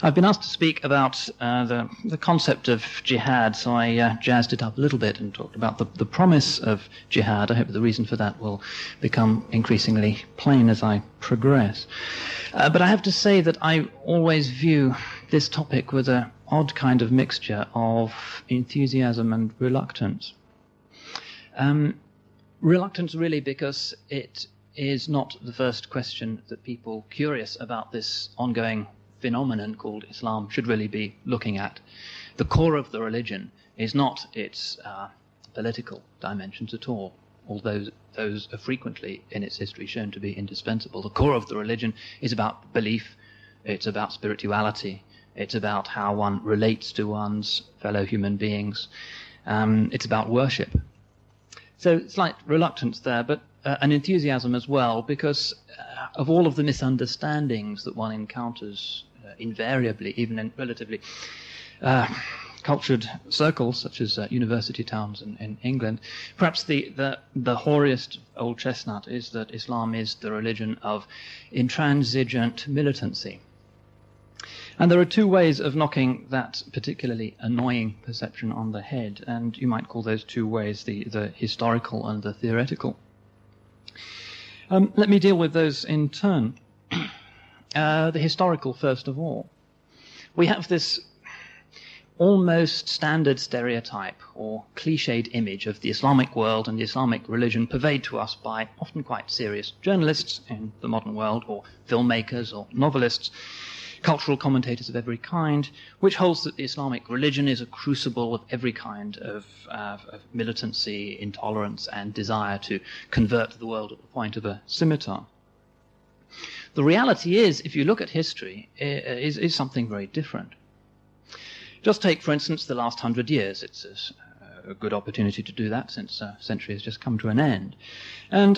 I've been asked to speak about the concept of jihad, so I jazzed it up a little bit and talked about the promise of jihad. I hope the reason for that will become increasingly plain as I progress. But I have to say that I always view this topic with an odd kind of mixture of enthusiasm and reluctance. Reluctance really because it is not the first question that people curious about this ongoing phenomenon called Islam should really be looking at. The core of the religion is not its political dimensions at all, although those are frequently in its history shown to be indispensable. The core of the religion is about belief, it's about spirituality, it's about how one relates to one's fellow human beings, it's about worship. So slight reluctance there, but an enthusiasm as well, because of all of the misunderstandings that one encounters invariably, even in relatively cultured circles, such as university towns in England. Perhaps the hoariest old chestnut is that Islam is the religion of intransigent militancy. And there are two ways of knocking that particularly annoying perception on the head, and you might call those two ways the historical and the theoretical. Let me deal with those in turn. The historical, first of all. We have this almost standard stereotype or cliched image of the Islamic world and the Islamic religion purveyed to us by often quite serious journalists in the modern world, or filmmakers or novelists, cultural commentators of every kind, which holds that the Islamic religion is a crucible of every kind of militancy, intolerance, and desire to convert the world at the point of a scimitar. The reality is, if you look at history, is something very different. Just take, for instance, the last 100 years. It's a good opportunity to do that, since a century has just come to an end. And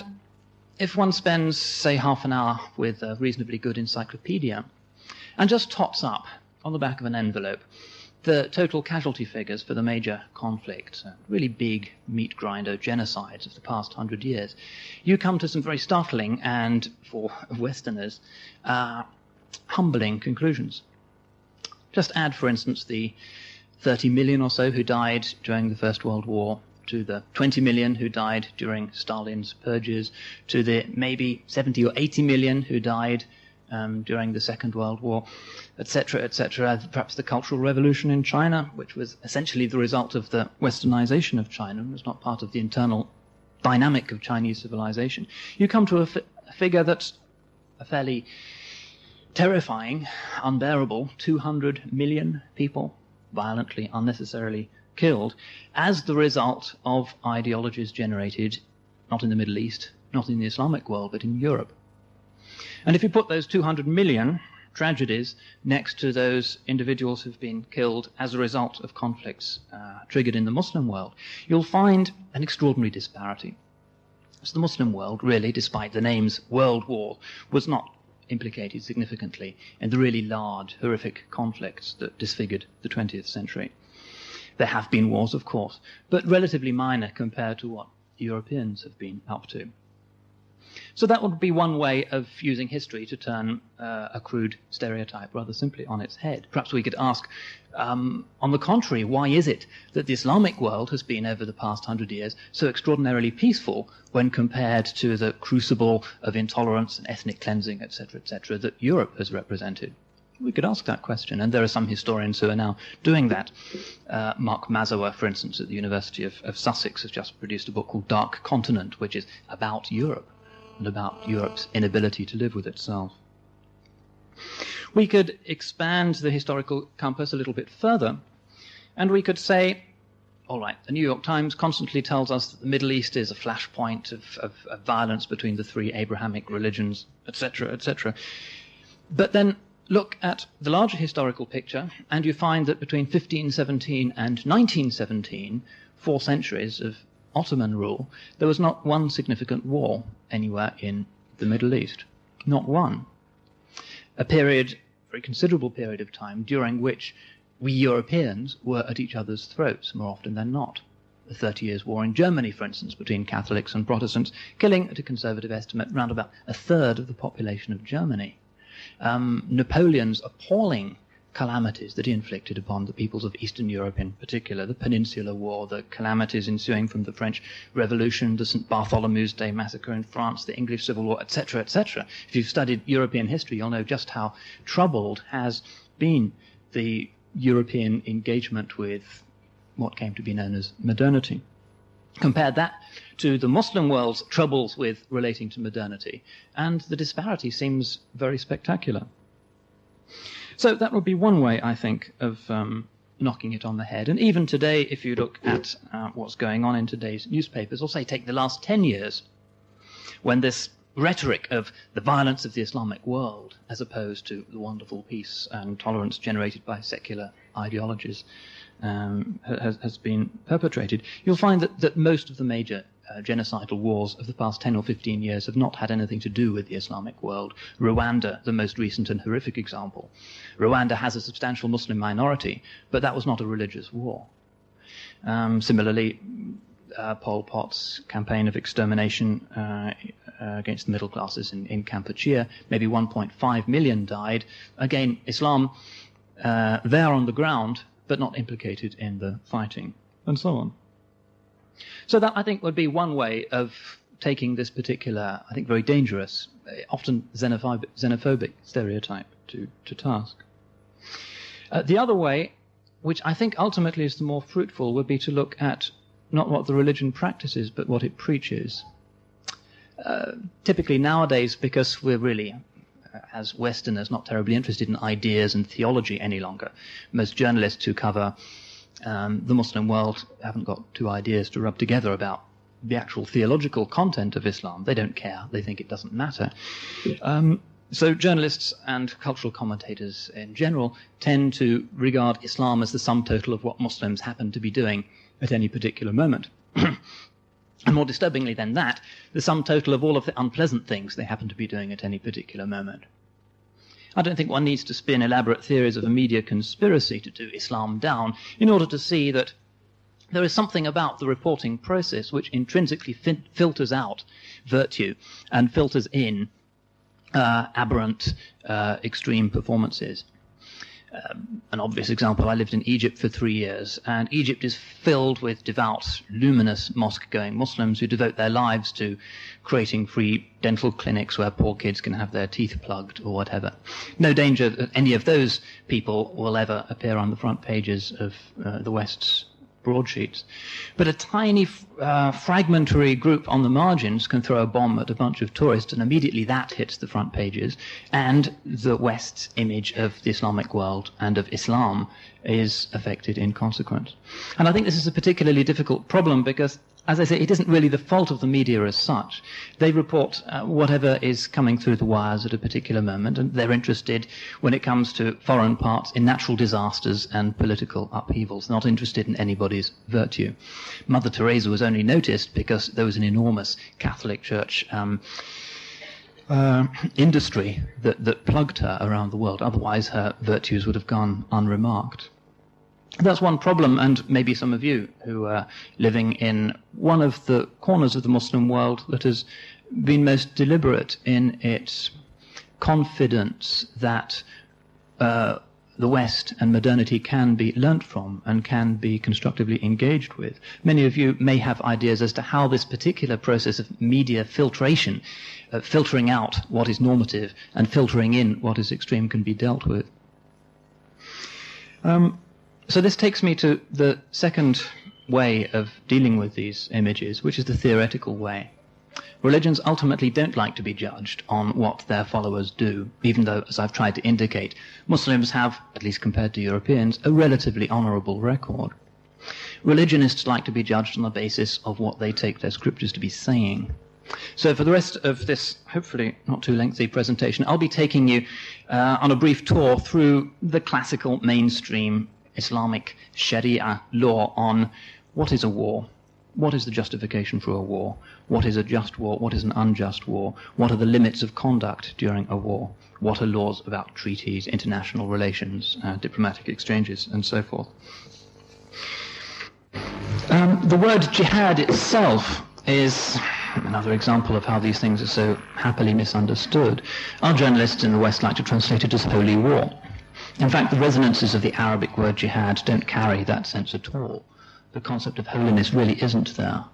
if one spends, say, half an hour with a reasonably good encyclopedia, and just tots up on the back of an envelope the total casualty figures for the major conflicts, really big meat grinder genocides of the past 100 years, you come to some very startling and, for Westerners, humbling conclusions. Just add, for instance, the 30 million or so who died during the First World War, to the 20 million who died during Stalin's purges, to the maybe 70 or 80 million who died during the Second World War, etc., etc. Perhaps the Cultural Revolution in China, which was essentially the result of the westernization of China and was not part of the internal dynamic of Chinese civilization. You come to a figure that's a fairly terrifying, unbearable 200 million people violently, unnecessarily killed as the result of ideologies generated not in the Middle East, not in the Islamic world, but in Europe. And if you put those 200 million tragedies next to those individuals who've been killed as a result of conflicts triggered in the Muslim world, you'll find an extraordinary disparity. So the Muslim world, really, despite the name's world war, was not implicated significantly in the really large, horrific conflicts that disfigured the 20th century. There have been wars, of course, but relatively minor compared to what Europeans have been up to. So that would be one way of using history to turn a crude stereotype rather simply on its head. Perhaps we could ask, on the contrary, why is it that the Islamic world has been, over the past 100 years, so extraordinarily peaceful when compared to the crucible of intolerance and ethnic cleansing, etc., that Europe has represented? We could ask that question, and there are some historians who are now doing that. Mark Mazower, for instance, at the University of Sussex, has just produced a book called Dark Continent, which is about Europe and about Europe's inability to live with itself. We could expand the historical compass a little bit further, and we could say, all right, the New York Times constantly tells us that the Middle East is a flashpoint of violence between the three Abrahamic religions, etc., etc. But then look at the larger historical picture, and you find that between 1517 and 1917, 4 centuries of Ottoman rule, there was not one significant war anywhere in the Middle East. Not one. A period, very considerable period of time, during which we Europeans were at each other's throats more often than not. The 30 Years' War in Germany, for instance, between Catholics and Protestants, killing, at a conservative estimate, around about a third of the population of Germany. Napoleon's appalling calamities that he inflicted upon the peoples of Eastern Europe in particular, the Peninsular War, the calamities ensuing from the French Revolution, the St. Bartholomew's Day massacre in France, the English Civil War, etc., etc. If you've studied European history, you'll know just how troubled has been the European engagement with what came to be known as modernity. Compare that to the Muslim world's troubles with relating to modernity, and the disparity seems very spectacular. So that would be one way, I think, of knocking it on the head. And even today, if you look at what's going on in today's newspapers, or say take the last 10 years, when this rhetoric of the violence of the Islamic world, as opposed to the wonderful peace and tolerance generated by secular ideologies, has been perpetrated, you'll find that most of the major genocidal wars of the past 10 or 15 years have not had anything to do with the Islamic world. Rwanda, the most recent and horrific example. Rwanda has a substantial Muslim minority, but that was not a religious war. Similarly, Pol Pot's campaign of extermination against the middle classes in Kampuchea, maybe 1.5 million died. Again, Islam there on the ground, but not implicated in the fighting, and so on. So that, I think, would be one way of taking this particular, I think, very dangerous, often xenophobic stereotype to task. The other way, which I think ultimately is the more fruitful, would be to look at not what the religion practices, but what it preaches. Typically nowadays, because we're really, as Westerners, not terribly interested in ideas and theology any longer, most journalists who cover the Muslim world haven't got two ideas to rub together about the actual theological content of Islam. They don't care. They think it doesn't matter. So journalists and cultural commentators in general tend to regard Islam as the sum total of what Muslims happen to be doing at any particular moment. And more disturbingly than that, the sum total of all of the unpleasant things they happen to be doing at any particular moment. I don't think one needs to spin elaborate theories of a media conspiracy to do Islam down in order to see that there is something about the reporting process which intrinsically filters out virtue and filters in aberrant, extreme performances. An obvious example, I lived in Egypt for 3 years, and Egypt is filled with devout, luminous mosque-going Muslims who devote their lives to creating free dental clinics where poor kids can have their teeth plugged or whatever. No danger that any of those people will ever appear on the front pages of the West's broadsheets. But a tiny fragmentary group on the margins can throw a bomb at a bunch of tourists, and immediately that hits the front pages, and the West's image of the Islamic world and of Islam is affected in consequence. And I think this is a particularly difficult problem because, as I say, it isn't really the fault of the media as such. They report whatever is coming through the wires at a particular moment, and they're interested, when it comes to foreign parts, in natural disasters and political upheavals, not interested in anybody's virtue. Mother Teresa was only noticed because there was an enormous Catholic Church industry that plugged her around the world. Otherwise, her virtues would have gone unremarked. That's one problem, and maybe some of you who are living in one of the corners of the Muslim world that has been most deliberate in its confidence that the West and modernity can be learnt from and can be constructively engaged with. Many of you may have ideas as to how this particular process of media filtration, filtering out what is normative and filtering in what is extreme, can be dealt with. So this takes me to the second way of dealing with these images, which is the theoretical way. Religions ultimately don't like to be judged on what their followers do, even though, as I've tried to indicate, Muslims have, at least compared to Europeans, a relatively honourable record. Religionists like to be judged on the basis of what they take their scriptures to be saying. So for the rest of this, hopefully not too lengthy presentation, I'll be taking you on a brief tour through the classical mainstream Islamic Sharia law on what is a war, what is the justification for a war, what is a just war, what is an unjust war, what are the limits of conduct during a war, what are laws about treaties, international relations, diplomatic exchanges, and so forth. The word jihad itself is another example of how these things are so happily misunderstood. Our journalists in the West like to translate it as holy war. In fact, the resonances of the Arabic word jihad don't carry that sense at all. The concept of holiness really isn't there.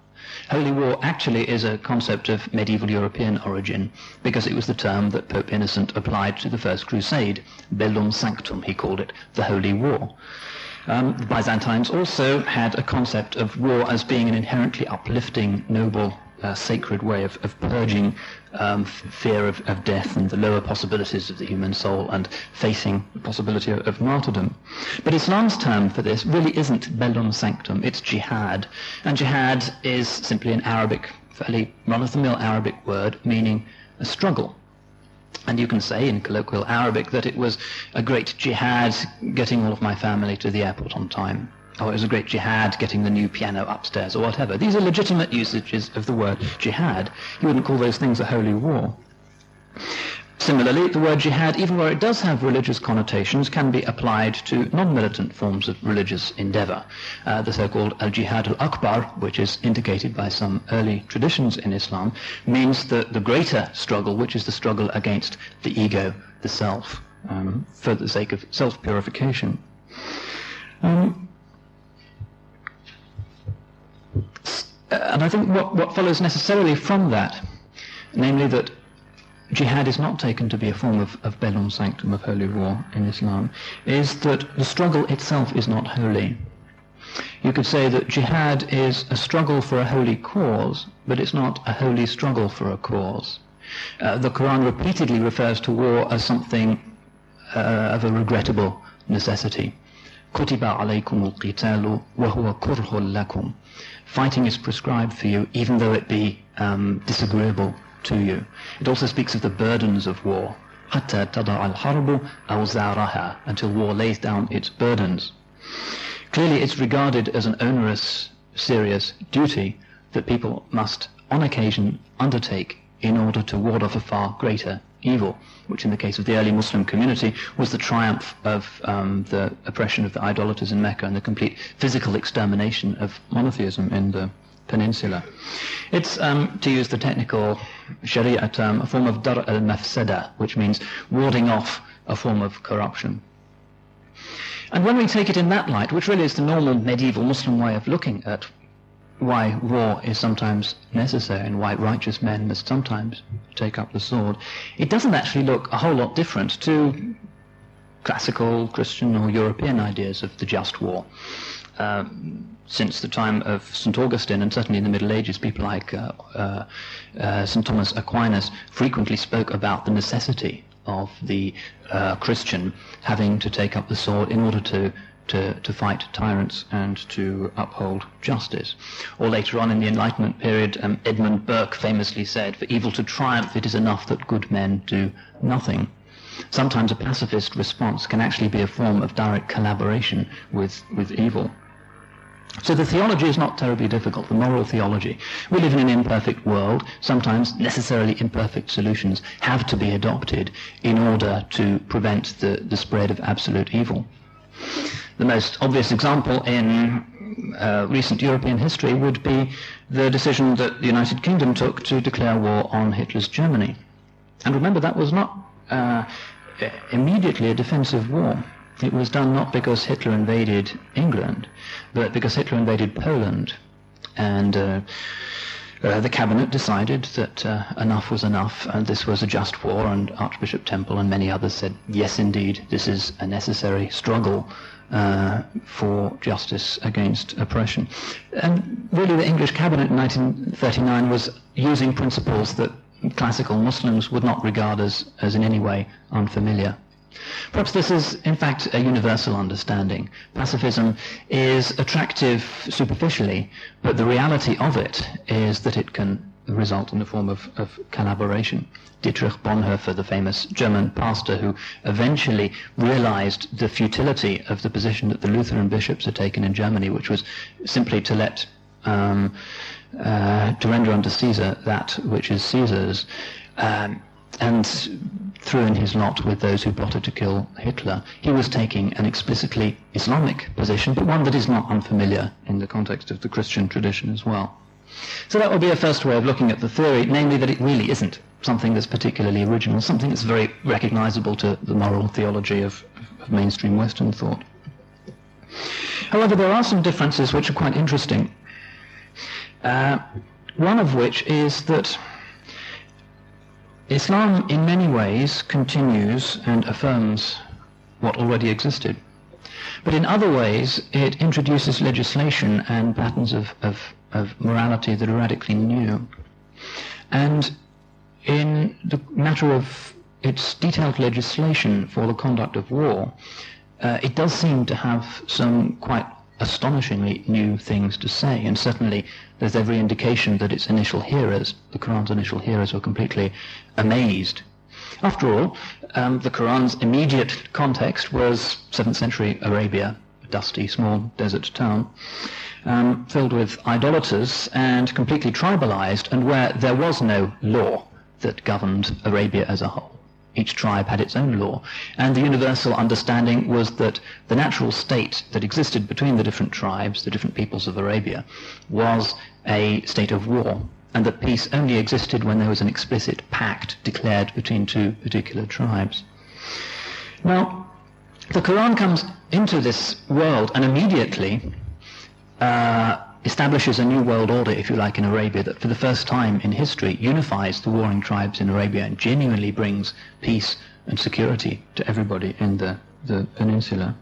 Holy war actually is a concept of medieval European origin, because it was the term that Pope Innocent applied to the First Crusade. Bellum sanctum, he called it, the Holy War. The Byzantines also had a concept of war as being an inherently uplifting, noble, sacred way of purging fear of death and the lower possibilities of the human soul and facing the possibility of martyrdom. But Islam's term for this really isn't bellum sanctum, it's jihad. And jihad is simply an Arabic, fairly run-of-the-mill Arabic word meaning a struggle. And you can say in colloquial Arabic that it was a great jihad getting all of my family to the airport on time. Or it was a great jihad getting the new piano upstairs, or whatever. These are legitimate usages of the word jihad. You wouldn't call those things a holy war. Similarly, the word jihad, even where it does have religious connotations, can be applied to non-militant forms of religious endeavor. The so-called al-jihad al-akbar, which is indicated by some early traditions in Islam, means the greater struggle, which is the struggle against the ego, the self, for the sake of self-purification. And I think what follows necessarily from that, namely that jihad is not taken to be a form of bellum sanctum, of holy war in Islam, is that the struggle itself is not holy. You could say that jihad is a struggle for a holy cause, but it's not a holy struggle for a cause. The Quran repeatedly refers to war as something of a regrettable necessity. Kutiba alaykum al-qitalu wa huwa kurhun lakum. Fighting is prescribed for you, even though it be disagreeable to you. It also speaks of the burdens of war. Hatta tada al-harbu awzaraha, until war lays down its burdens. Clearly it's regarded as an onerous, serious duty that people must, on occasion, undertake in order to ward off a far greater evil, which in the case of the early Muslim community was the triumph of the oppression of the idolaters in Mecca and the complete physical extermination of monotheism in the peninsula. It's, to use the technical Sharia term, a form of dar al-mafsada, which means warding off a form of corruption. And when we take it in that light, which really is the normal medieval Muslim way of looking at why war is sometimes necessary and why righteous men must sometimes take up the sword, it doesn't actually look a whole lot different to classical Christian or European ideas of the just war. Since the time of St. Augustine, and certainly in the Middle Ages, people like St. Thomas Aquinas frequently spoke about the necessity of the Christian having to take up the sword in order to fight tyrants and to uphold justice. Or later on in the Enlightenment period, Edmund Burke famously said, "For evil to triumph, it is enough that good men do nothing." Sometimes a pacifist response can actually be a form of direct collaboration with evil. So the theology is not terribly difficult, the moral theology. We live in an imperfect world. Sometimes necessarily imperfect solutions have to be adopted in order to prevent the spread of absolute evil. The most obvious example in recent European history would be the decision that the United Kingdom took to declare war on Hitler's Germany. And remember, that was not immediately a defensive war. It was done not because Hitler invaded England, but because Hitler invaded Poland. And the cabinet decided that enough was enough, and this was a just war, and Archbishop Temple and many others said, yes, indeed, this is a necessary struggle for justice against oppression. And really the English cabinet in 1939 was using principles that classical Muslims would not regard as in any way unfamiliar. Perhaps this is, in fact, a universal understanding. Pacifism is attractive superficially, but the reality of it is that it can result in a form of collaboration. Dietrich Bonhoeffer, the famous German pastor who eventually realized the futility of the position that the Lutheran bishops had taken in Germany, which was simply to let to render unto Caesar that which is Caesar's, and threw in his lot with those who plotted to kill Hitler. He was taking an explicitly Islamic position, but one that is not unfamiliar in the context of the Christian tradition as well. So that would be a first way of looking at the theory, namely that it really isn't something that's particularly original, something that's very recognizable to the moral theology of mainstream Western thought. However, there are some differences which are quite interesting. One of which is that Islam in many ways continues and affirms what already existed. But in other ways, it introduces legislation and patterns of morality that are radically new. And in the matter of its detailed legislation for the conduct of war, it does seem to have some quite astonishingly new things to say, and certainly there's every indication that its initial hearers, the Quran's initial hearers, were completely amazed. After all, the Quran's immediate context was 7th century Arabia, a dusty, small desert town, filled with idolaters and completely tribalized, and where there was no law that governed Arabia as a whole. Each tribe had its own law, and the universal understanding was that the natural state that existed between the different tribes, the different peoples of Arabia, was a state of war, and that peace only existed when there was an explicit pact declared between two particular tribes. Now, the Quran comes into this world and immediately establishes a new world order, if you like, in Arabia, that for the first time in history unifies the warring tribes in Arabia and genuinely brings peace and security to everybody in the peninsula.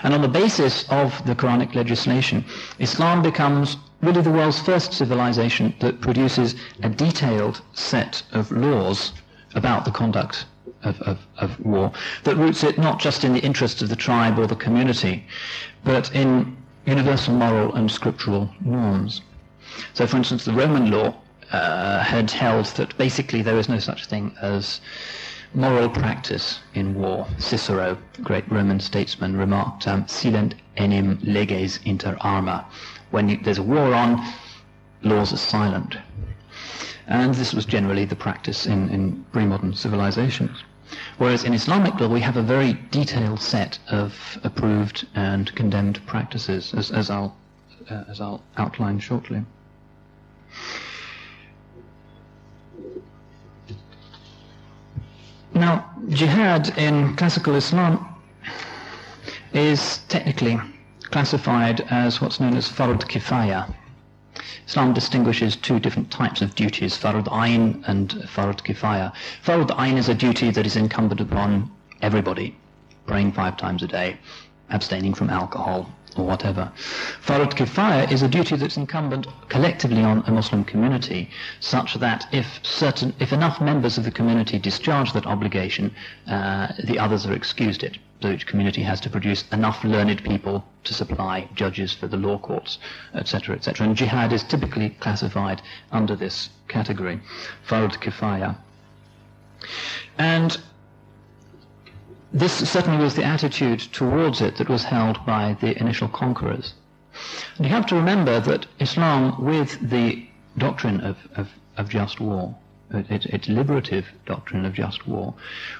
And on the basis of the Quranic legislation, Islam becomes really the world's first civilization that produces a detailed set of laws about the conduct of war, that roots it not just in the interests of the tribe or the community, but in universal moral and scriptural norms. So, for instance, the Roman law had held that basically there is no such thing as moral practice in war. Cicero, the great Roman statesman, remarked, silent enim leges inter arma. When there's a war on, laws are silent. And this was generally the practice in pre-modern civilizations. Whereas in Islamic law we have a very detailed set of approved and condemned practices, as I'll outline shortly. Now, jihad in classical Islam is technically classified as what's known as fard kifaya. Islam distinguishes two different types of duties, fard ayn and fard kifaya. Fard ayn is a duty that is incumbent upon everybody, praying 5 times a day, abstaining from alcohol, or whatever. Fard kifaya is a duty that's incumbent collectively on a Muslim community, such that if enough members of the community discharge that obligation, the others are excused it. So each community has to produce enough learned people to supply judges for the law courts, etc., etc. And jihad is typically classified under this category, fard kifaya. And this certainly was the attitude towards it that was held by the initial conquerors. And you have to remember that Islam, with the doctrine of just war, its liberative doctrine of just war,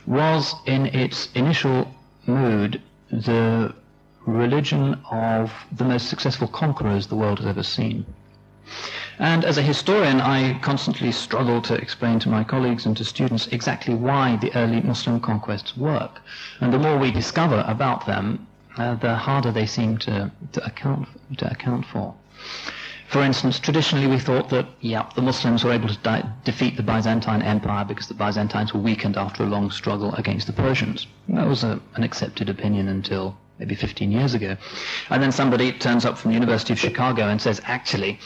was in its initial mood the religion of the most successful conquerors the world has ever seen. And as a historian, I constantly struggle to explain to my colleagues and to students exactly why the early Muslim conquests work. And the more we discover about them, the harder they seem to account for. For instance, traditionally we thought that, the Muslims were able to defeat the Byzantine Empire because the Byzantines were weakened after a long struggle against the Persians. That was an accepted opinion until maybe 15 years ago. And then somebody turns up from the University of Chicago and says, actually,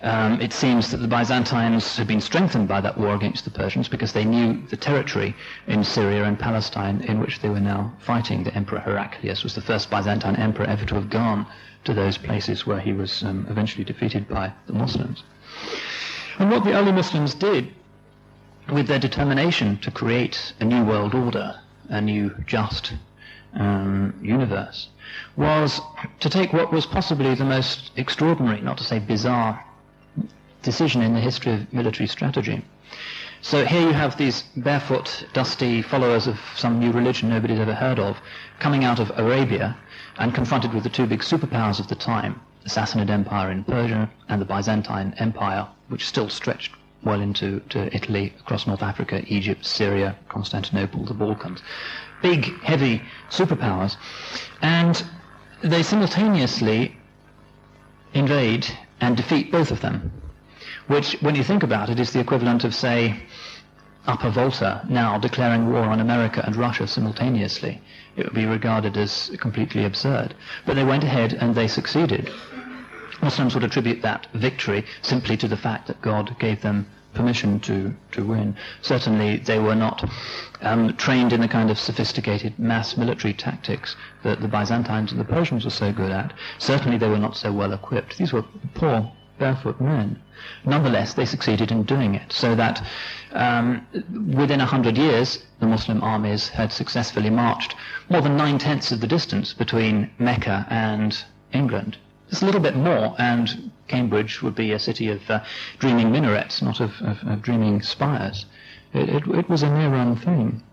it seems that the Byzantines had been strengthened by that war against the Persians because they knew the territory in Syria and Palestine in which they were now fighting. The Emperor Heraclius was the first Byzantine emperor ever to have gone to those places where he was eventually defeated by the Muslims. And what the early Muslims did, with their determination to create a new world order, a new just universe, was to take what was possibly the most extraordinary, not to say bizarre, decision in the history of military strategy. So here you have these barefoot, dusty followers of some new religion nobody's ever heard of, coming out of Arabia and confronted with the two big superpowers of the time, the Sassanid Empire in Persia and the Byzantine Empire, which still stretched well into Italy, across North Africa, Egypt, Syria, Constantinople, the Balkans. big, heavy superpowers, and they simultaneously invade and defeat both of them, which, when you think about it, is the equivalent of, say, Upper Volta now declaring war on America and Russia simultaneously. It would be regarded as completely absurd. But they went ahead and they succeeded. Muslims would attribute that victory simply to the fact that God gave them permission to win. Certainly they were not trained in the kind of sophisticated mass military tactics that the Byzantines and the Persians were so good at. Certainly they were not so well equipped. These were poor, barefoot men. Nonetheless, they succeeded in doing it, so that within 100 years, the Muslim armies had successfully marched more than 9/10 of the distance between Mecca and England. Just a little bit more, and Cambridge would be a city of dreaming minarets, not of dreaming spires. It was a near-run thing.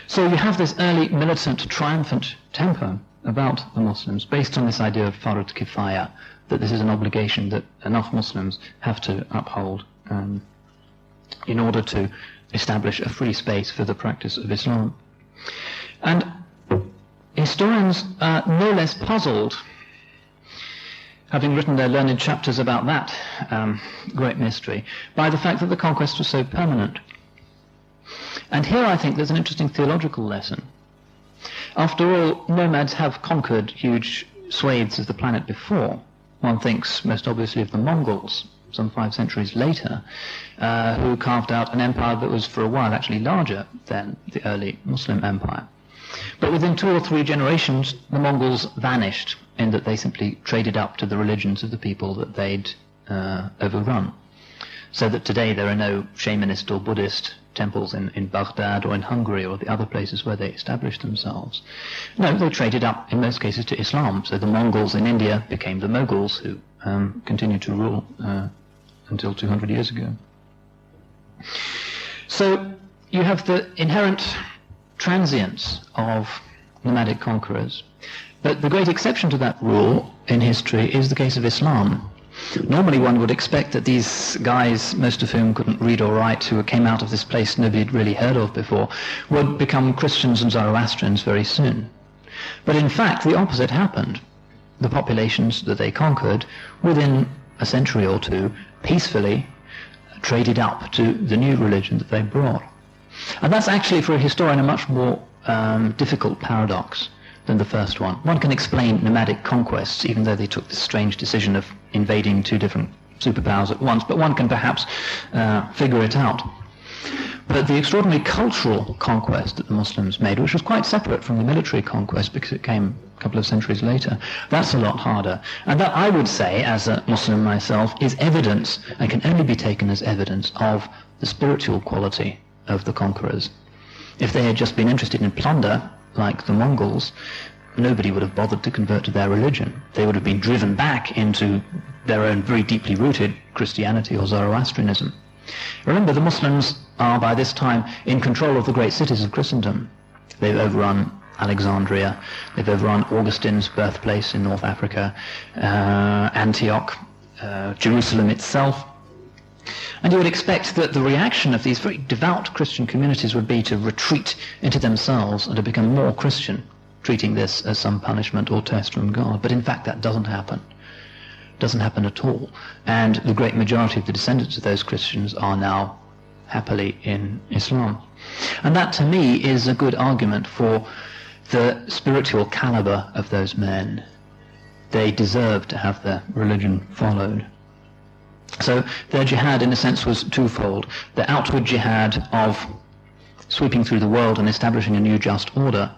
So you have this early militant, triumphant temper about the Muslims, based on this idea of Fard Kifaya, that this is an obligation that enough Muslims have to uphold in order to establish a free space for the practice of Islam. And historians are no less puzzled, having written their learned chapters about that great mystery, by the fact that the conquest was so permanent. And here I think there's an interesting theological lesson. After all, nomads have conquered huge swathes of the planet before. One thinks most obviously of the Mongols, some 5 centuries later, who carved out an empire that was for a while actually larger than the early Muslim empire. But within 2 or 3 generations, the Mongols vanished, in that they simply traded up to the religions of the people that they'd overrun. So that today there are no shamanist or Buddhist temples in Baghdad or in Hungary or the other places where they established themselves. No, they traded up in most cases to Islam. So the Mongols in India became the Mughals, who continued to rule until 200 years ago. So you have the inherent transience of nomadic conquerors. But the great exception to that rule in history is the case of Islam. Normally one would expect that these guys, most of whom couldn't read or write, who came out of this place nobody had really heard of before, would become Christians and Zoroastrians very soon. But in fact the opposite happened. The populations that they conquered, within a century or 2, peacefully traded up to the new religion that they brought. And that's actually, for a historian, a much more difficult paradox than the first one. One can explain nomadic conquests, even though they took this strange decision of invading 2 different superpowers at once, but one can perhaps figure it out. But the extraordinary cultural conquest that the Muslims made, which was quite separate from the military conquest because it came a couple of centuries later, that's a lot harder. And that, I would say, as a Muslim myself, is evidence, and can only be taken as evidence, of the spiritual quality of the conquerors. If they had just been interested in plunder, like the Mongols, nobody would have bothered to convert to their religion. They would have been driven back into their own very deeply rooted Christianity or Zoroastrianism. Remember, the Muslims are by this time in control of the great cities of Christendom. They've overrun Alexandria, they've overrun Augustine's birthplace in North Africa, Antioch, Jerusalem itself. And you would expect that the reaction of these very devout Christian communities would be to retreat into themselves and to become more Christian, treating this as some punishment or test from God. But in fact that doesn't happen. It doesn't happen at all. And the great majority of the descendants of those Christians are now happily in Islam. And that, to me, is a good argument for the spiritual caliber of those men. They deserve to have their religion followed. So their jihad, in a sense, was twofold. The outward jihad of sweeping through the world and establishing a new just order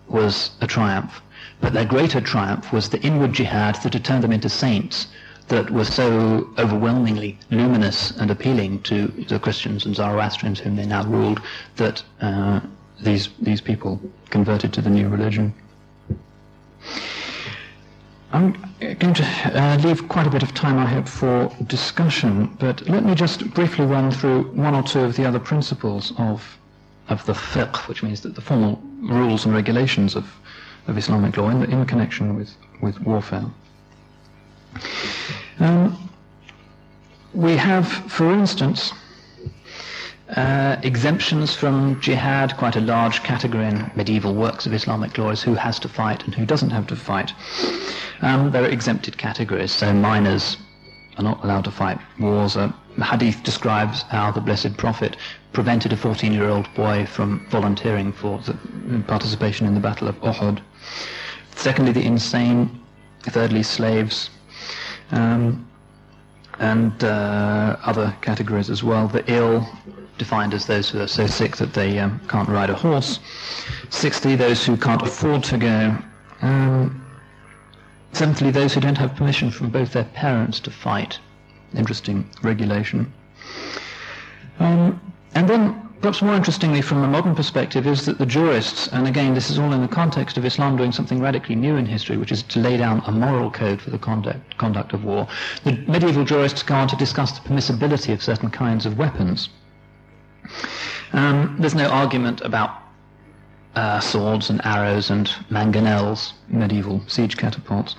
was a triumph. But their greater triumph was the inward jihad that had turned them into saints, that was so overwhelmingly luminous and appealing to the Christians and Zoroastrians whom they now ruled, that these people converted to the new religion. I'm going to leave quite a bit of time, I hope, for discussion, but let me just briefly run through 1 or 2 of the other principles of the fiqh, which means that the formal rules and regulations of Islamic law in connection with warfare. We have, for instance, exemptions from jihad, quite a large category in medieval works of Islamic law, is who has to fight and who doesn't have to fight. There are exempted categories, so minors are not allowed to fight wars. The hadith describes how the Blessed Prophet prevented a 14-year-old boy from volunteering for the participation in the Battle of Uhud. Secondly, the insane. Thirdly, slaves. And other categories as well. The ill, defined as those who are so sick that they can't ride a horse. Sixthly, those who can't afford to go. Seventhly, those who don't have permission from both their parents to fight. Interesting regulation. And then, perhaps more interestingly from a modern perspective, is that the jurists, and again this is all in the context of Islam doing something radically new in history, which is to lay down a moral code for the conduct of war. The medieval jurists go on to discuss the permissibility of certain kinds of weapons. There's no argument about swords and arrows and mangonels, medieval siege catapults.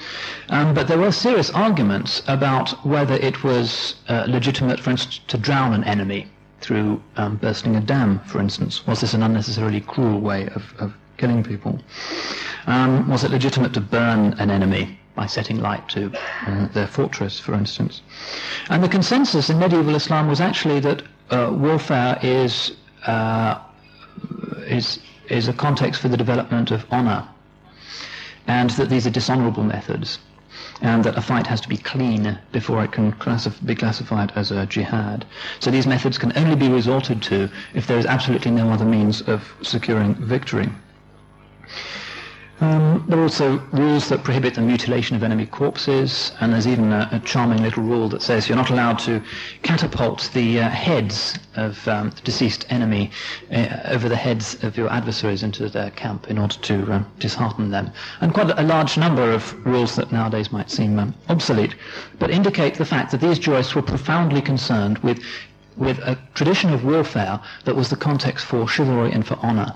But there were serious arguments about whether it was legitimate, for instance, to drown an enemy through bursting a dam, for instance. Was this an unnecessarily cruel way of killing people? Was it legitimate to burn an enemy by setting light to their fortress, for instance? And the consensus in medieval Islam was actually that warfare is a context for the development of honor, and that these are dishonorable methods, and that a fight has to be clean before it can be classified as a jihad. So these methods can only be resorted to if there is absolutely no other means of securing victory. There are also rules that prohibit the mutilation of enemy corpses, and there's even a charming little rule that says you're not allowed to catapult the heads of the deceased enemy over the heads of your adversaries into their camp in order to dishearten them. And quite a large number of rules that nowadays might seem obsolete, but indicate the fact that these jurists were profoundly concerned with a tradition of warfare that was the context for chivalry and for honor.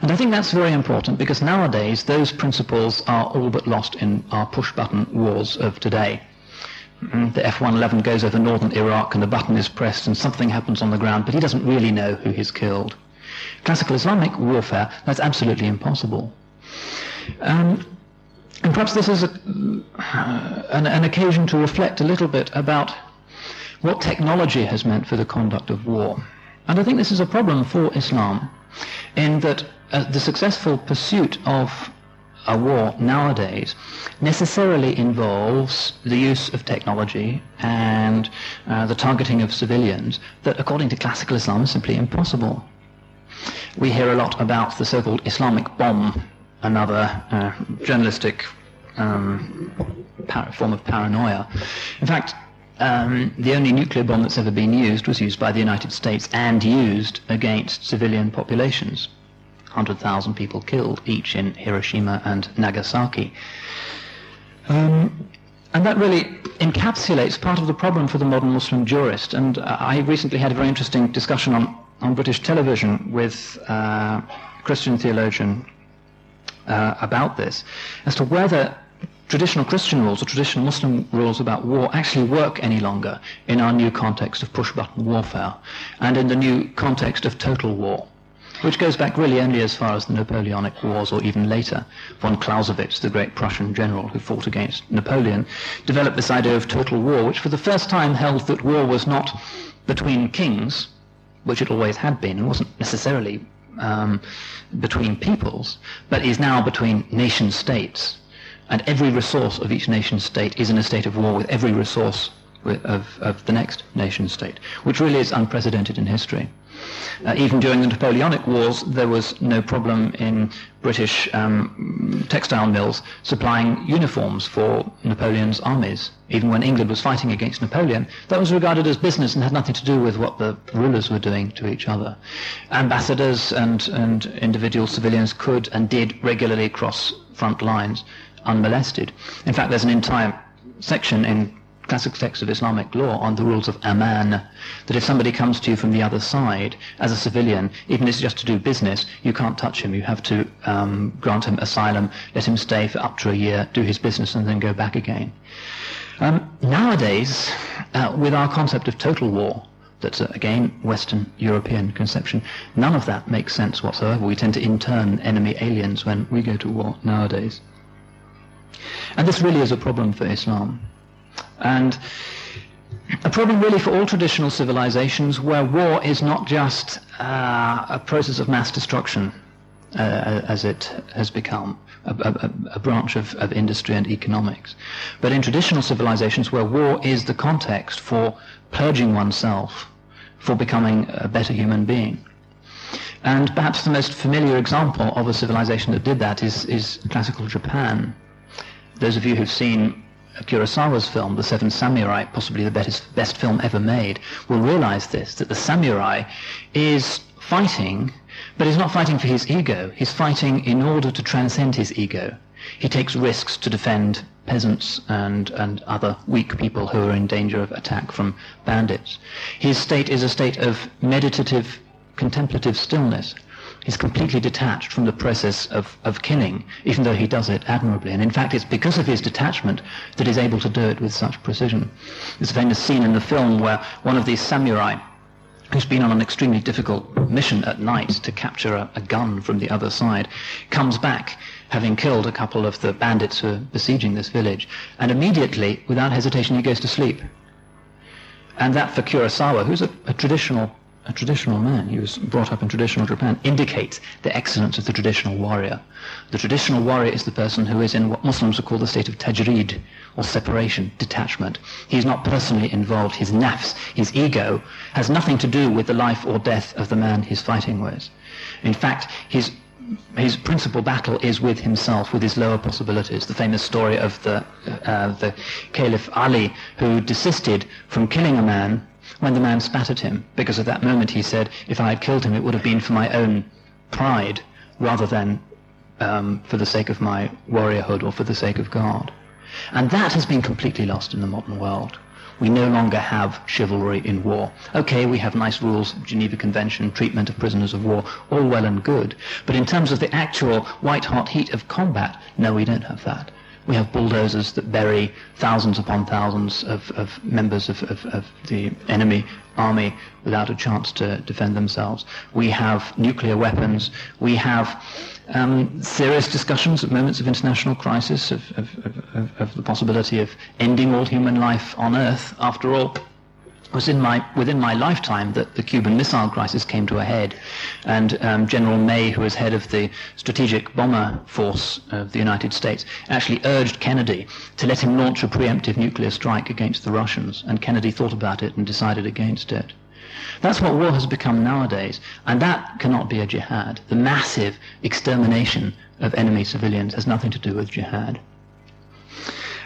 And I think that's very important, because nowadays those principles are all but lost in our push-button wars of today. The F-111 goes over northern Iraq and the button is pressed and something happens on the ground, but he doesn't really know who he's killed. Classical Islamic warfare, that's absolutely impossible. And perhaps this is an occasion to reflect a little bit about what technology has meant for the conduct of war. And I think this is a problem for Islam, in that the successful pursuit of a war nowadays necessarily involves the use of technology and the targeting of civilians that, according to classical Islam, is simply impossible. We hear a lot about the so-called Islamic bomb, another journalistic form of paranoia. In fact, the only nuclear bomb that's ever been used was used by the United States and used against civilian populations. 100,000 people killed each in Hiroshima and Nagasaki. And that really encapsulates part of the problem for the modern Muslim jurist. And I recently had a very interesting discussion on British television with a Christian theologian about this, as to whether traditional Christian rules or traditional Muslim rules about war actually work any longer in our new context of push-button warfare and in the new context of total war, which goes back really only as far as the Napoleonic Wars or even later. Von Clausewitz, the great Prussian general who fought against Napoleon, developed this idea of total war, which for the first time held that war was not between kings, which it always had been, and wasn't necessarily between peoples, but is now between nation states. And every resource of each nation state is in a state of war with every resource of the next nation state, which really is unprecedented in history. Even during the Napoleonic Wars, there was no problem in British textile mills supplying uniforms for Napoleon's armies. Even when England was fighting against Napoleon, that was regarded as business and had nothing to do with what the rulers were doing to each other. Ambassadors and individual civilians could and did regularly cross front lines unmolested. In fact, there's an entire section in classic texts of Islamic law on the rules of aman, that if somebody comes to you from the other side as a civilian, even if it's just to do business, you can't touch him. You have to grant him asylum, let him stay for up to a year, do his business, and then go back again. Nowadays, with our concept of total war, That's, again, Western European conception. None of that makes sense whatsoever. We tend to intern enemy aliens when we go to war nowadays. And this really is a problem for Islam. And a problem really for all traditional civilizations where war is not just a process of mass destruction, as it has become, a branch of industry and economics. But in traditional civilizations where war is the context for purging oneself, for becoming a better human being. And perhaps the most familiar example of a civilization that did that is classical Japan. Those of you who've seen Kurosawa's film, The Seven Samurai, possibly the best film ever made, will realize this, that the samurai is fighting, but he's not fighting for his ego. He's fighting in order to transcend his ego. He takes risks to defend peasants and other weak people who are in danger of attack from bandits. His state is a state of meditative, contemplative stillness. He's completely detached from the process of killing, even though he does it admirably. And in fact, it's because of his detachment that he's able to do it with such precision. There's a famous scene in the film where one of these samurai, who's been on an extremely difficult mission at night to capture a gun from the other side, comes back having killed a couple of the bandits who are besieging this village, and immediately, without hesitation, he goes to sleep. And that, for Kurosawa, who's a traditional man, he was brought up in traditional Japan, indicates the excellence of the traditional warrior. The traditional warrior is the person who is in what Muslims would call the state of tajreed, or separation, detachment. He's not personally involved. His nafs, his ego, has nothing to do with the life or death of the man he's fighting with. In fact, his principal battle is with himself, with his lower possibilities. The famous story of the Caliph Ali, who desisted from killing a man when the man spat at him, because at that moment he said, if I had killed him, it would have been for my own pride, rather than for the sake of my warriorhood or for the sake of God. And that has been completely lost in the modern world. We no longer have chivalry in war. Okay, we have nice rules, Geneva Convention, treatment of prisoners of war, all well and good. But in terms of the actual white-hot heat of combat, no, we don't have that. We have bulldozers that bury thousands upon thousands of members of the enemy army without a chance to defend themselves. We have nuclear weapons. We have serious discussions at moments of international crisis of the possibility of ending all human life on Earth. After all, it was within my lifetime that the Cuban Missile Crisis came to a head, and General May, who was head of the Strategic Bomber Force of the United States, actually urged Kennedy to let him launch a preemptive nuclear strike against the Russians, and Kennedy thought about it and decided against it. That's what war has become nowadays, and that cannot be a jihad. The massive extermination of enemy civilians has nothing to do with jihad.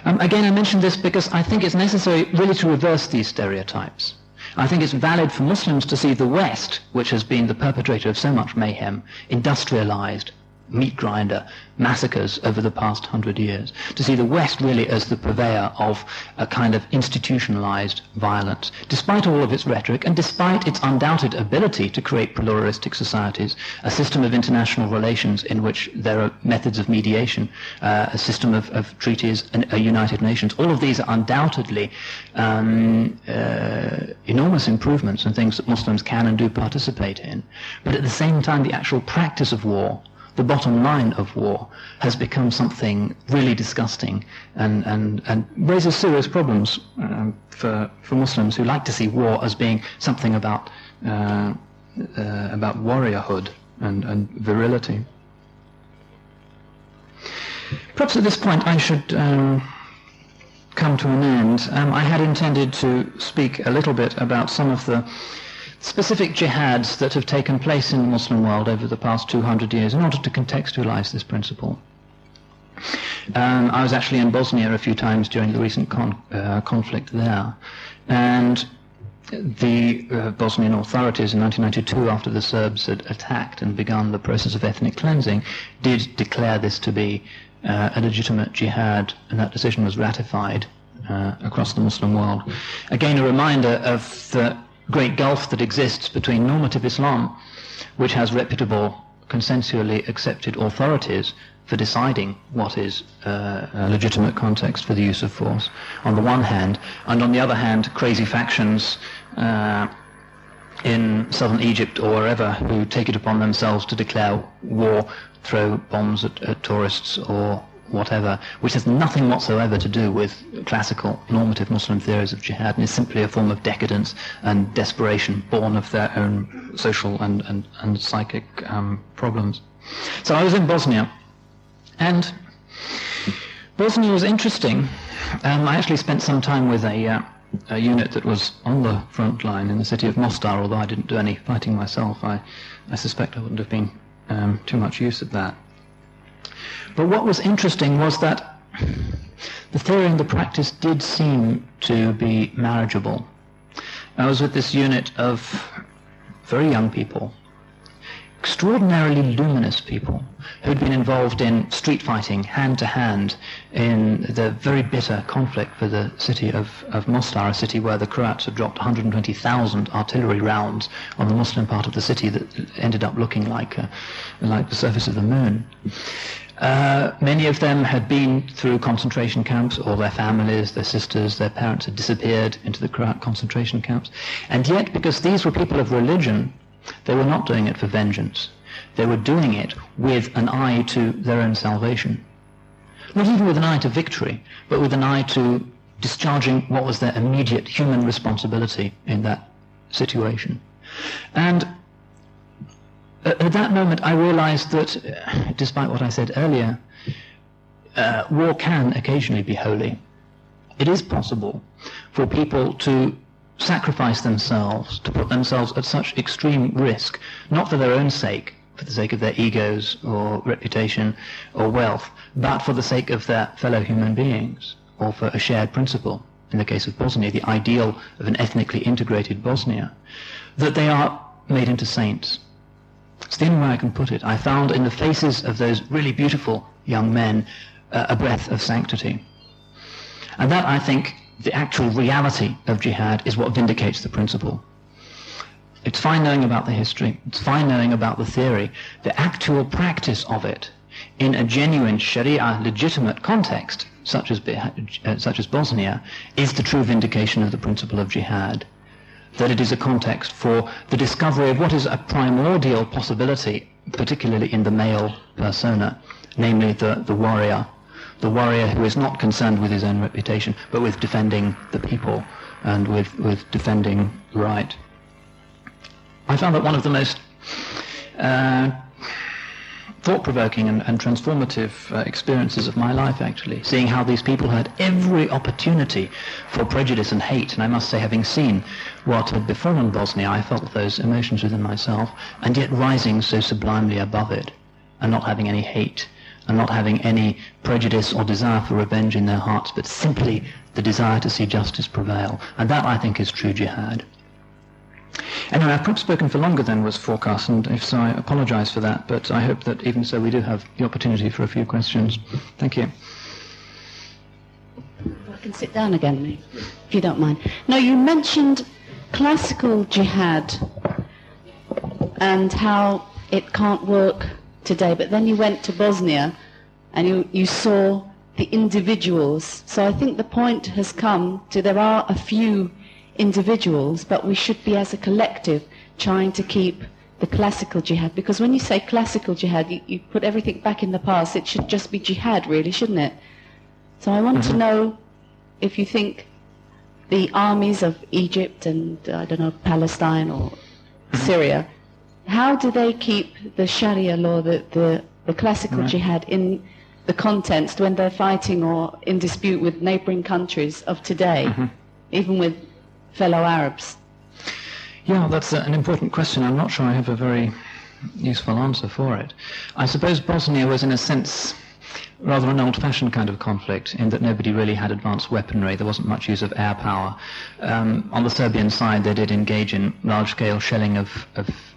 Again, I mention this because I think it's necessary really to reverse these stereotypes. I think it's valid for Muslims to see the West, which has been the perpetrator of so much mayhem, industrialized, meat grinder, massacres over the past 100 years, to see the West really as the purveyor of a kind of institutionalized violence, despite all of its rhetoric and despite its undoubted ability to create pluralistic societies, a system of international relations in which there are methods of mediation, a system of treaties, and a United Nations. All of these are undoubtedly enormous improvements and things that Muslims can and do participate in. But at the same time, the actual practice of war, the bottom line of war, has become something really disgusting and raises serious problems for Muslims who like to see war as being something about warriorhood and virility. Perhaps at this point I should come to an end. I had intended to speak a little bit about some of the specific jihads that have taken place in the Muslim world over the past 200 years in order to contextualize this principle. I was actually in Bosnia a few times during the recent conflict there, and the Bosnian authorities in 1992, after the Serbs had attacked and begun the process of ethnic cleansing, did declare this to be a legitimate jihad, and that decision was ratified across the Muslim world. Again, a reminder of the great gulf that exists between normative Islam, which has reputable, consensually accepted authorities for deciding what is a legitimate context for the use of force, on the one hand, and on the other hand, crazy factions in southern Egypt or wherever who take it upon themselves to declare war, throw bombs at tourists or whatever, which has nothing whatsoever to do with classical normative Muslim theories of jihad, and is simply a form of decadence and desperation born of their own social and psychic problems. So I was in Bosnia, and Bosnia was interesting. I actually spent some time with a unit that was on the front line in the city of Mostar, although I didn't do any fighting myself. I suspect I wouldn't have been too much use of that. But what was interesting was that the theory and the practice did seem to be marriageable. I was with this unit of very young people, extraordinarily luminous people, who'd been involved in street fighting, hand-to-hand, in the very bitter conflict for the city of Mostar, a city where the Croats had dropped 120,000 artillery rounds on the Muslim part of the city that ended up looking like the surface of the moon. Many of them had been through concentration camps, or their families, their sisters, their parents had disappeared into the Croat concentration camps. And yet, because these were people of religion, they were not doing it for vengeance. They were doing it with an eye to their own salvation. Not even with an eye to victory, but with an eye to discharging what was their immediate human responsibility in that situation. And at that moment I realized that, despite what I said earlier, war can occasionally be holy. It is possible for people to sacrifice themselves, to put themselves at such extreme risk, not for their own sake, for the sake of their egos or reputation or wealth, but for the sake of their fellow human beings, or for a shared principle. In the case of Bosnia, the ideal of an ethnically integrated Bosnia, that they are made into saints. It's the only way I can put it. I found in the faces of those really beautiful young men a breath of sanctity. And that, I think, the actual reality of jihad is what vindicates the principle. It's fine knowing about the history, it's fine knowing about the theory. The actual practice of it in a genuine Sharia legitimate context, such as Bosnia, is the true vindication of the principle of jihad. That it is a context for the discovery of what is a primordial possibility, particularly in the male persona, namely the warrior who is not concerned with his own reputation, but with defending the people and with defending right. I found that one of the most thought-provoking and transformative experiences of my life, actually, seeing how these people had every opportunity for prejudice and hate. And I must say, having seen what had befallen Bosnia, I felt those emotions within myself, and yet rising so sublimely above it, and not having any hate, and not having any prejudice or desire for revenge in their hearts, but simply the desire to see justice prevail. And that, I think, is true jihad. Anyway, I've perhaps spoken for longer than was forecast, and if so, I apologize for that, but I hope that even so we do have the opportunity for a few questions. Thank you. I can sit down again, if you don't mind. Now, you mentioned classical jihad and how it can't work today, but then you went to Bosnia and you saw the individuals. So I think the point has come to there are a few individuals, but we should be as a collective trying to keep the classical jihad, because when you say classical jihad, you put everything back in the past. It should just be jihad, really, shouldn't it? So I want to know if you think the armies of Egypt and, I don't know, Palestine or Syria, how do they keep the Sharia law, the classical jihad, in the context when they're fighting or in dispute with neighboring countries of today, even with fellow Arabs? Yeah, that's an important question. I'm not sure I have a very useful answer for it. I suppose Bosnia was, in a sense, rather an old-fashioned kind of conflict, in that nobody really had advanced weaponry. There wasn't much use of air power. On the Serbian side, they did engage in large-scale shelling of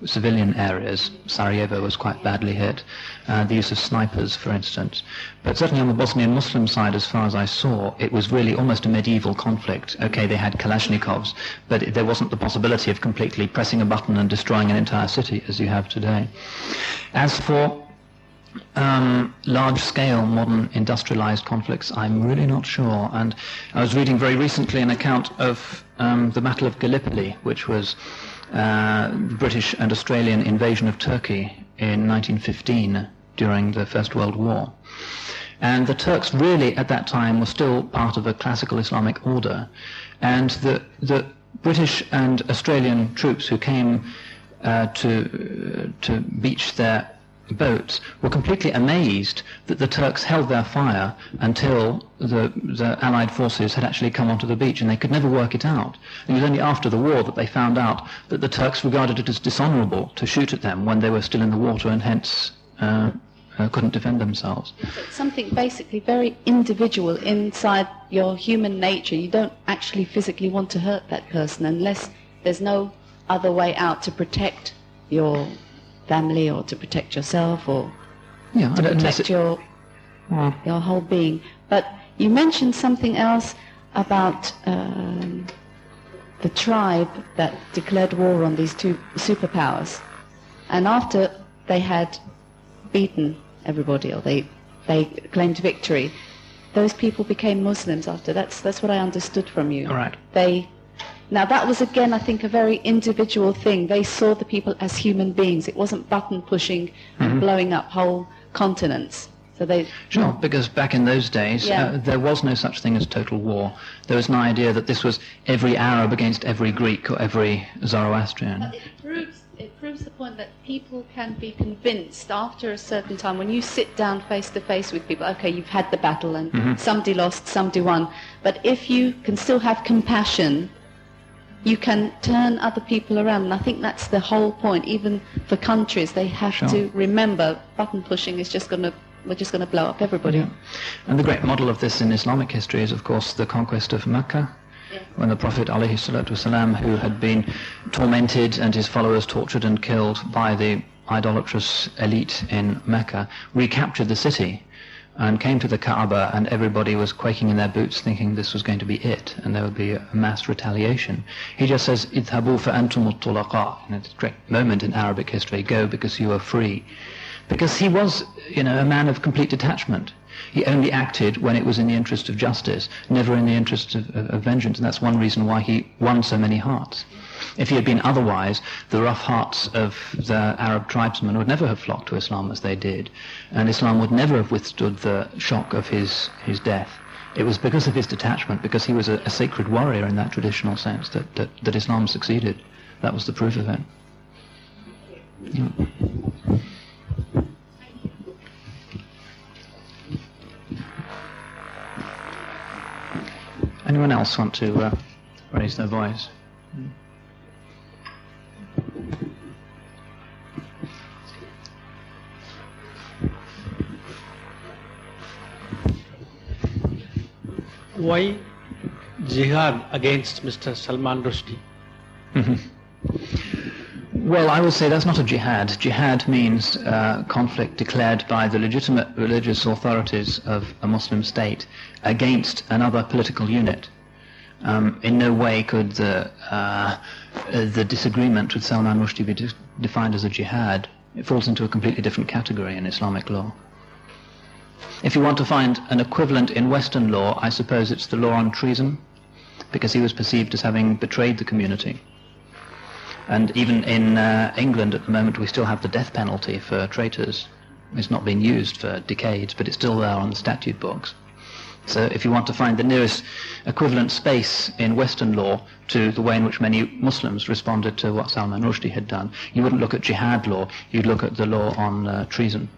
civilian areas. Sarajevo was quite badly hit. The use of snipers, for instance. But certainly on the Bosnian Muslim side, as far as I saw, it was really almost a medieval conflict. Okay, they had Kalashnikovs, but there wasn't the possibility of completely pressing a button and destroying an entire city as you have today. As for large-scale modern industrialized conflicts, I'm really not sure. And I was reading very recently an account of the Battle of Gallipoli, which was the British and Australian invasion of Turkey in 1915 during the First World War. And the Turks really at that time were still part of a classical Islamic order, and the British and Australian troops who came to beach their boats were completely amazed that the Turks held their fire until the Allied forces had actually come onto the beach, and they could never work it out. It was only after the war that they found out that the Turks regarded it as dishonourable to shoot at them when they were still in the water, and hence couldn't defend themselves. It's something basically very individual inside your human nature. You don't actually physically want to hurt that person unless there's no other way out to protect your family or to protect yourself or to protect your whole being. But you mentioned something else about the tribe that declared war on these two superpowers, and after they had beaten everybody, or they claimed victory, those people became Muslims after. That's what I understood from you. All right. Now that was again, I think, a very individual thing. They saw the people as human beings. It wasn't button pushing and blowing up whole continents. So Sure, because back in those days, there was no such thing as total war. There was an idea that this was every Arab against every Greek or every Zoroastrian. But it proves the point that people can be convinced after a certain time, when you sit down face to face with people, okay, you've had the battle and somebody lost, somebody won, but if you can still have compassion, you can turn other people around. And I think that's the whole point. Even for countries, they have to remember button pushing is we're just going to blow up everybody. Yeah. And the great model of this in Islamic history is, of course, the conquest of Mecca, when the Prophet ﷺ, who had been tormented and his followers tortured and killed by the idolatrous elite in Mecca, recaptured the city and came to the Kaaba, and everybody was quaking in their boots thinking this was going to be it, and there would be a mass retaliation. He just says, "Idhabu fa antumut tulaqa." It's a great moment in Arabic history, go because you are free. Because he was, a man of complete detachment. He only acted when it was in the interest of justice, never in the interest of vengeance, and that's one reason why he won so many hearts. If he had been otherwise, the rough hearts of the Arab tribesmen would never have flocked to Islam as they did, and Islam would never have withstood the shock of his death. It was because of his detachment, because he was a sacred warrior in that traditional sense, that Islam succeeded. That was the proof of it. Yeah. Anyone else want to raise their voice? Why jihad against Mr. Salman Rushdie? Well, I would say that's not a jihad. Jihad means conflict declared by the legitimate religious authorities of a Muslim state against another political unit. In no way could the disagreement with Salman Rushdie be defined as a jihad. It falls into a completely different category in Islamic law. If you want to find an equivalent in Western law, I suppose it's the law on treason, because he was perceived as having betrayed the community. And even in England at the moment, we still have the death penalty for traitors. It's not been used for decades, but it's still there on the statute books. So if you want to find the nearest equivalent space in Western law to the way in which many Muslims responded to what Salman Rushdie had done, you wouldn't look at jihad law, you'd look at the law on treason.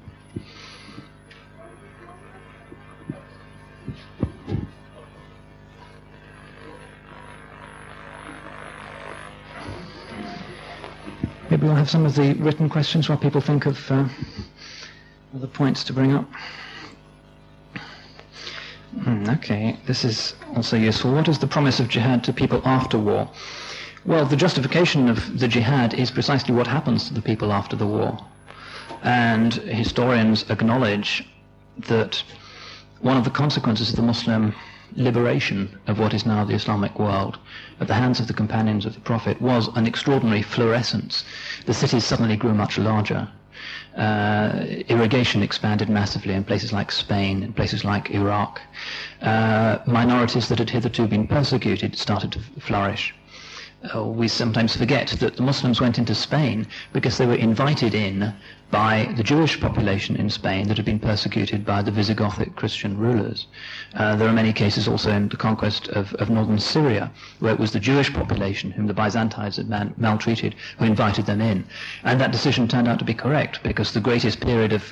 Maybe we'll have some of the written questions while people think of other points to bring up. Okay, this is also useful. What is the promise of jihad to people after war? Well, the justification of the jihad is precisely what happens to the people after the war. And historians acknowledge that one of the consequences of the Muslim liberation of what is now the Islamic world at the hands of the companions of the Prophet was an extraordinary fluorescence. The cities suddenly grew much larger. Irrigation expanded massively in places like Spain, in places like Iraq. Minorities that had hitherto been persecuted started to flourish. We sometimes forget that the Muslims went into Spain because they were invited in by the Jewish population in Spain that had been persecuted by the Visigothic Christian rulers. There are many cases also in the conquest of northern Syria, where it was the Jewish population whom the Byzantines had maltreated who invited them in. And that decision turned out to be correct, because the greatest period of